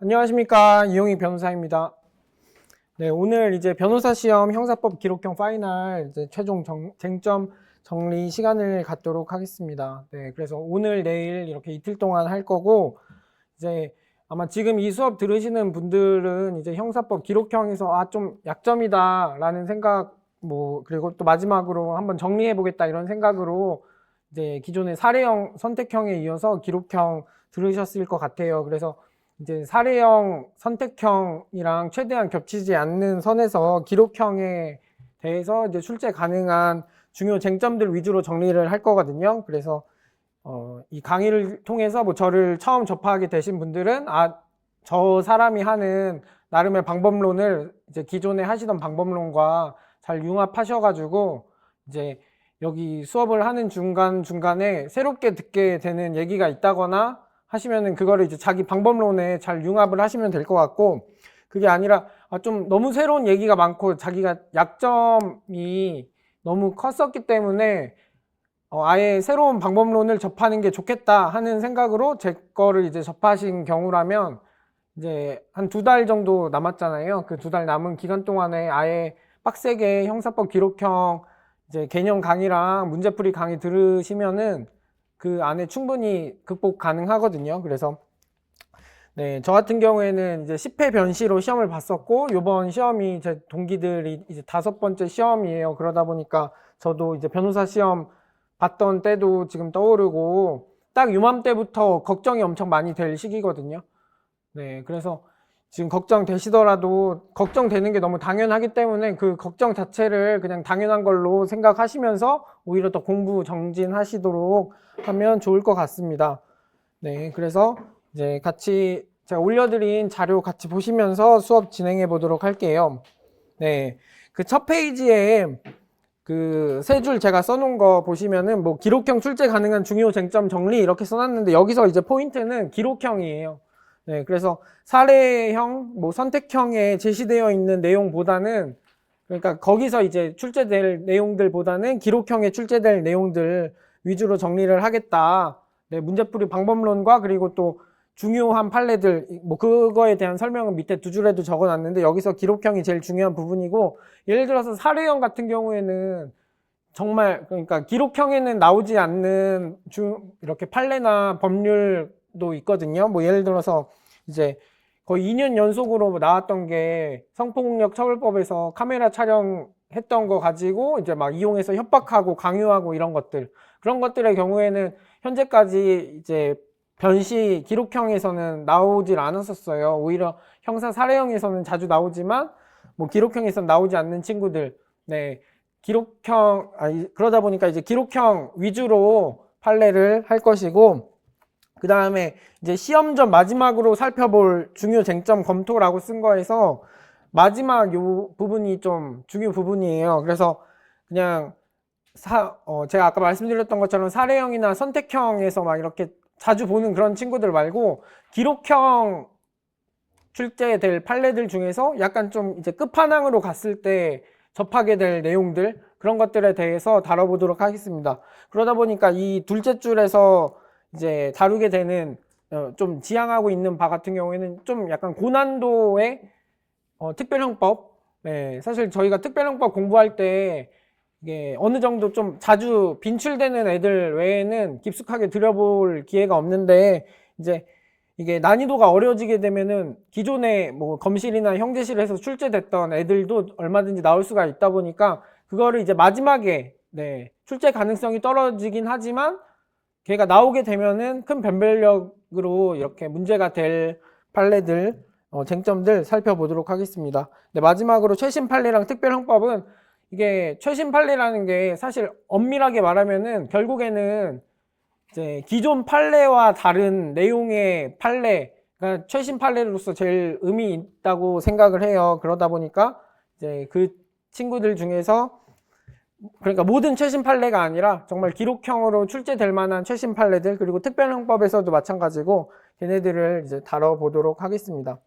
안녕하십니까, 이용익 변호사입니다. 네, 오늘 이제 변호사 시험 형사법 기록형 파이널 이제 최종 쟁점 정리 시간을 갖도록 하겠습니다. 네, 그래서 오늘 내일 이렇게 이틀 동안 할 거고, 이제 아마 지금 이 수업 들으시는 분들은 이제 형사법 기록형에서 좀 약점이다라는 생각, 그리고 또 마지막으로 한번 정리해 보겠다 이런 생각으로 이제 기존의 사례형 선택형에 이어서 기록형 들으셨을 것 같아요. 그래서 이제 사례형 선택형이랑 최대한 겹치지 않는 선에서 기록형에 대해서 이제 출제 가능한 중요 쟁점들 위주로 정리를 할 거거든요. 그래서 이 강의를 통해서 저를 처음 접하게 되신 분들은 저 사람이 하는 나름의 방법론을 이제 기존에 하시던 방법론과 잘 융합하셔가지고 이제 여기 수업을 하는 중간중간에 새롭게 듣게 되는 얘기가 있다거나 하시면은 그거를 이제 자기 방법론에 잘 융합을 하시면 될 것 같고, 그게 아니라 좀 너무 새로운 얘기가 많고 자기가 약점이 너무 컸었기 때문에 아예 새로운 방법론을 접하는 게 좋겠다 하는 생각으로 제 거를 이제 접하신 경우라면 이제 한 2달 정도 남았잖아요. 그 2달 남은 기간 동안에 아예 빡세게 형사법 기록형 이제 개념 강의랑 문제풀이 강의 들으시면은 그 안에 충분히 극복 가능하거든요. 그래서 네, 저 같은 경우에는 이제 10회 변시로 시험을 봤었고, 요번 시험이 제 동기들이 이제 5번째 시험이에요. 그러다 보니까 저도 이제 변호사 시험 봤던 때도 지금 떠오르고, 딱 요맘때부터 걱정이 엄청 많이 될 시기거든요. 네, 그래서 지금 걱정되시더라도 걱정되는 게 너무 당연하기 때문에 그 걱정 자체를 그냥 당연한 걸로 생각하시면서 오히려 더 공부 정진하시도록 하면 좋을 것 같습니다. 네, 그래서 이제 같이 제가 올려드린 자료 같이 보시면서 수업 진행해 보도록 할게요. 네, 그 첫 페이지에 그 세 줄 제가 써놓은 거 보시면은 기록형 출제 가능한 중요 쟁점 정리 이렇게 써놨는데, 여기서 이제 포인트는 기록형이에요. 네, 그래서 사례형, 선택형에 제시되어 있는 내용보다는, 그러니까 거기서 이제 출제될 내용들보다는 기록형에 출제될 내용들 위주로 정리를 하겠다. 네, 문제풀이 방법론과 그리고 또 중요한 판례들, 그거에 대한 설명은 밑에 2줄에도 적어놨는데, 여기서 기록형이 제일 중요한 부분이고, 예를 들어서 사례형 같은 경우에는 정말, 그러니까 기록형에는 나오지 않는 이렇게 판례나 법률도 있거든요. 예를 들어서 이제 거의 2년 연속으로 나왔던 게 성폭력 처벌법에서 카메라 촬영했던 거 가지고 이제 막 이용해서 협박하고 강요하고 이런 것들, 그런 것들의 경우에는 현재까지 이제 변시 기록형에서는 나오질 않았었어요. 오히려 형사 사례형에서는 자주 나오지만 기록형에서는 나오지 않는 친구들, 네, 기록형, 그러다 보니까 이제 기록형 위주로 판례를 할 것이고, 그 다음에 이제 시험 전 마지막으로 살펴볼 중요 쟁점 검토라고 쓴 거에서 마지막 요 부분이 좀 중요 부분이에요. 그래서 그냥 제가 아까 말씀드렸던 것처럼 사례형이나 선택형에서 막 이렇게 자주 보는 그런 친구들 말고 기록형 출제될 판례들 중에서 약간 좀 이제 끝판왕으로 갔을 때 접하게 될 내용들, 그런 것들에 대해서 다뤄보도록 하겠습니다. 그러다 보니까 이 둘째 줄에서 이제 다루게 되는 좀 지향하고 있는 바 같은 경우에는 좀 약간 고난도의 특별형법, 네, 사실 저희가 특별형법 공부할 때 이게 어느 정도 좀 자주 빈출되는 애들 외에는 깊숙하게 들여볼 기회가 없는데, 이제 이게 난이도가 어려워지게 되면은 기존에 검실이나 형제실에서 출제됐던 애들도 얼마든지 나올 수가 있다 보니까 그거를 이제 마지막에 출제 가능성이 떨어지긴 하지만 걔가 나오게 되면은 큰 변별력으로 이렇게 문제가 될 판례들, 쟁점들 살펴보도록 하겠습니다. 마지막으로 최신 판례랑 특별형법은, 이게 최신 판례라는 게 사실 엄밀하게 말하면은 결국에는 이제 기존 판례와 다른 내용의 판례가 최신 판례로서 제일 의미 있다고 생각을 해요. 그러다 보니까 이제 그 친구들 중에서, 그러니까 모든 최신 판례가 아니라 정말 기록형으로 출제될 만한 최신 판례들, 그리고 특별형법에서도 마찬가지고 걔네들을 이제 다뤄보도록 하겠습니다.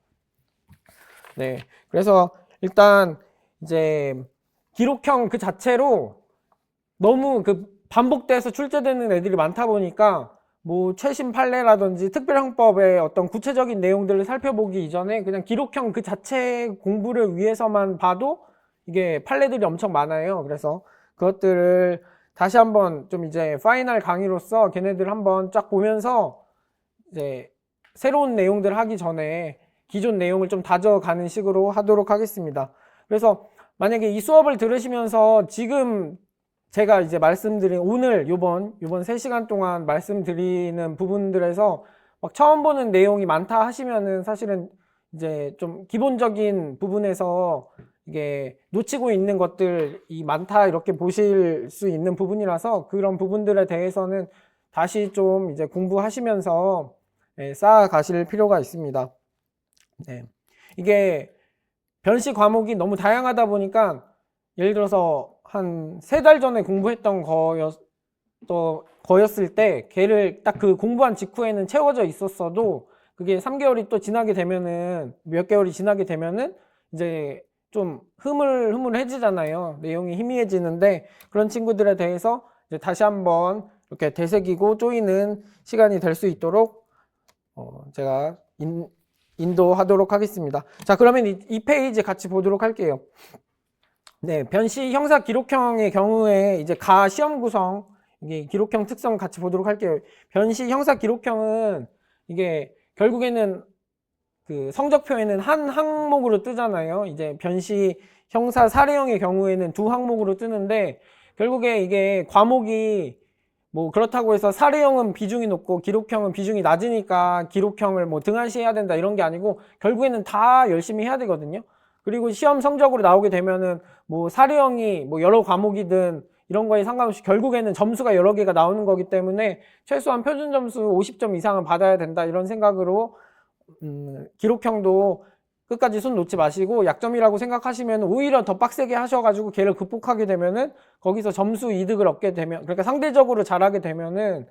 네, 그래서 일단 이제 기록형 그 자체로 너무 반복돼서 출제되는 애들이 많다 보니까 뭐 최신 판례라든지 특별형법의 어떤 구체적인 내용들을 살펴보기 이전에 그냥 기록형 그 자체 공부를 위해서만 봐도 이게 판례들이 엄청 많아요. 그래서 그것들을 다시 한번 좀 이제 파이널 강의로서 걔네들 한번 쫙 보면서 이제 새로운 내용들 하기 전에 기존 내용을 좀 다져가는 식으로 하도록 하겠습니다. 그래서 만약에 이 수업을 들으시면서 지금 제가 이제 말씀드린 오늘 요번 3시간 동안 말씀드리는 부분들에서 막 처음 보는 내용이 많다 하시면은 사실은 이제 좀 기본적인 부분에서 이게 놓치고 있는 것들이 많다 이렇게 보실 수 있는 부분이라서 그런 부분들에 대해서는 다시 좀 이제 공부하시면서 쌓아가실 필요가 있습니다. 네. 이게 변시 과목이 너무 다양하다 보니까 예를 들어서 한 3달 전에 공부했던 거였을 때 걔를 딱 그 공부한 직후에는 채워져 있었어도 그게 3개월이 또 지나게 되면은 몇 개월이 지나게 되면은 이제 좀 흐물해지잖아요. 내용이 희미해지는데 그런 친구들에 대해서 이제 다시 한번 이렇게 되새기고 쪼이는 시간이 될 수 있도록 제가 인도하도록 하겠습니다. 자, 그러면 이 페이지 같이 보도록 할게요. 네, 변시 형사 기록형의 경우에 이제 가 시험 구성, 이게 기록형 특성 같이 보도록 할게요. 변시 형사 기록형은 이게 결국에는 그 성적표에는 한 항목으로 뜨잖아요. 이제 변시 형사 사례형의 경우에는 2항목으로 뜨는데 결국에 이게 과목이 뭐 그렇다고 해서 사례형은 비중이 높고 기록형은 비중이 낮으니까 기록형을 뭐 등한시해야 된다 이런 게 아니고 결국에는 다 열심히 해야 되거든요. 그리고 시험 성적으로 나오게 되면은 뭐 사례형이 뭐 여러 과목이든 이런 거에 상관없이 결국에는 점수가 여러 개가 나오는 거기 때문에 최소한 표준 점수 50점 이상은 받아야 된다 이런 생각으로 기록형도 끝까지 손 놓지 마시고 약점이라고 생각하시면 오히려 더 빡세게 하셔가지고 걔를 극복하게 되면은 거기서 점수 이득을 얻게 되면 그러니까 상대적으로 잘하게 되면은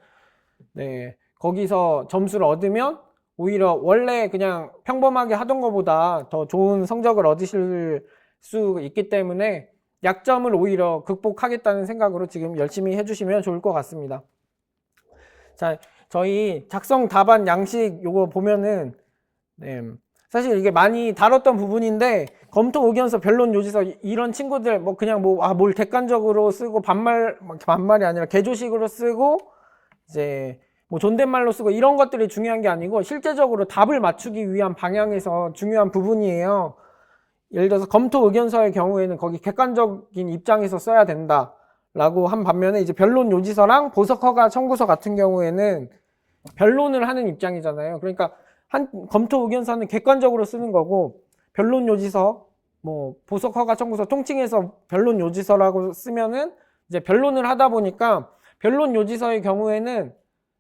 네 거기서 점수를 얻으면 오히려 원래 그냥 평범하게 하던 것보다 더 좋은 성적을 얻으실 수 있기 때문에 약점을 오히려 극복하겠다는 생각으로 지금 열심히 해주시면 좋을 것 같습니다. 자, 저희 작성 답안 양식 요거 보면은 네, 사실 이게 많이 다뤘던 부분인데 검토 의견서 변론 요지서 이런 친구들 뭐 그냥 뭘 객관적으로 쓰고 반말이 아니라 개조식으로 쓰고 이제 뭐 존댓말로 쓰고 이런 것들이 중요한 게 아니고 실제적으로 답을 맞추기 위한 방향에서 중요한 부분이에요. 예를 들어서 검토 의견서의 경우에는 거기 객관적인 입장에서 써야 된다 라고 한 반면에 이제 변론 요지서랑 보석 허가 청구서 같은 경우에는 변론을 하는 입장이잖아요. 그러니까 검토 의견서는 객관적으로 쓰는 거고 변론 요지서 뭐 보석 허가 청구서 통칭해서 변론 요지서라고 쓰면은 이제 변론을 하다 보니까 변론 요지서의 경우에는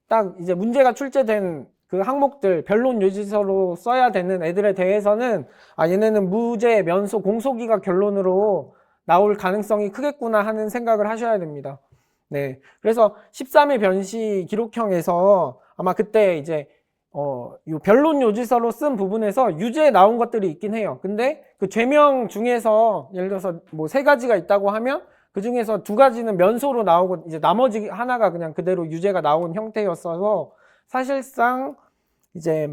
딱 이제 문제가 출제된 그 항목들 변론 요지서로 써야 되는 애들에 대해서는 얘네는 무죄, 면소, 공소기각 결론으로 나올 가능성이 크겠구나 하는 생각을 하셔야 됩니다. 네, 그래서 13회 변시 기록형에서 아마 그때 이제 요 변론 요지서로 쓴 부분에서 유죄 나온 것들이 있긴 해요. 근데 그 죄명 중에서 예를 들어서 뭐 3가지가 있다고 하면 그 중에서 2가지는 면소로 나오고 이제 나머지 하나가 그냥 그대로 유죄가 나온 형태였어서 사실상 이제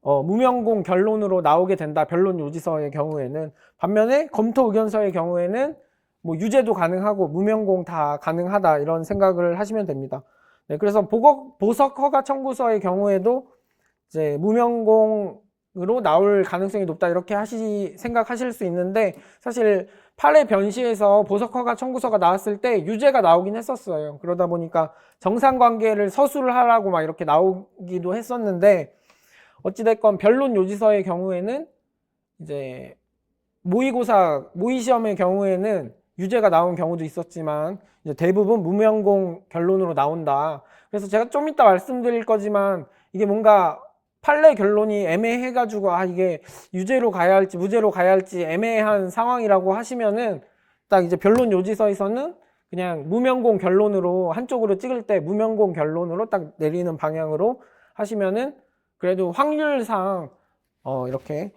무명공 결론으로 나오게 된다. 변론 요지서의 경우에는 반면에 검토 의견서의 경우에는 뭐 유죄도 가능하고 무명공 다 가능하다 이런 생각을 하시면 됩니다. 네, 그래서 보석 허가 청구서의 경우에도 이제 무명공으로 나올 가능성이 높다 이렇게 생각하실 수 있는데 사실 8회 변시에서 보석 허가 청구서가 나왔을 때 유죄가 나오긴 했었어요. 그러다 보니까 정상관계를 서술을 하라고 막 이렇게 나오기도 했었는데 어찌됐건 변론 요지서의 경우에는 이제 모의 시험의 경우에는 유죄가 나온 경우도 있었지만 이제 대부분 무명공 결론으로 나온다. 그래서 제가 좀 이따 말씀드릴 거지만 이게 뭔가 판례 결론이 애매해가지고 이게 유죄로 가야 할지 무죄로 가야 할지 애매한 상황이라고 하시면은 딱 이제 변론 요지서에서는 그냥 무명공 결론으로 한쪽으로 찍을 때 무명공 결론으로 딱 내리는 방향으로 하시면은 그래도 확률상 이렇게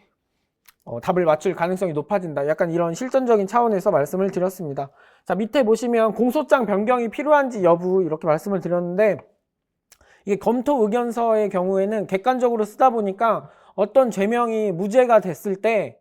답을 맞출 가능성이 높아진다. 약간 이런 실전적인 차원에서 말씀을 드렸습니다. 자, 밑에 보시면 공소장 변경이 필요한지 여부 이렇게 말씀을 드렸는데 이게 검토 의견서의 경우에는 객관적으로 쓰다 보니까 어떤 죄명이 무죄가 됐을 때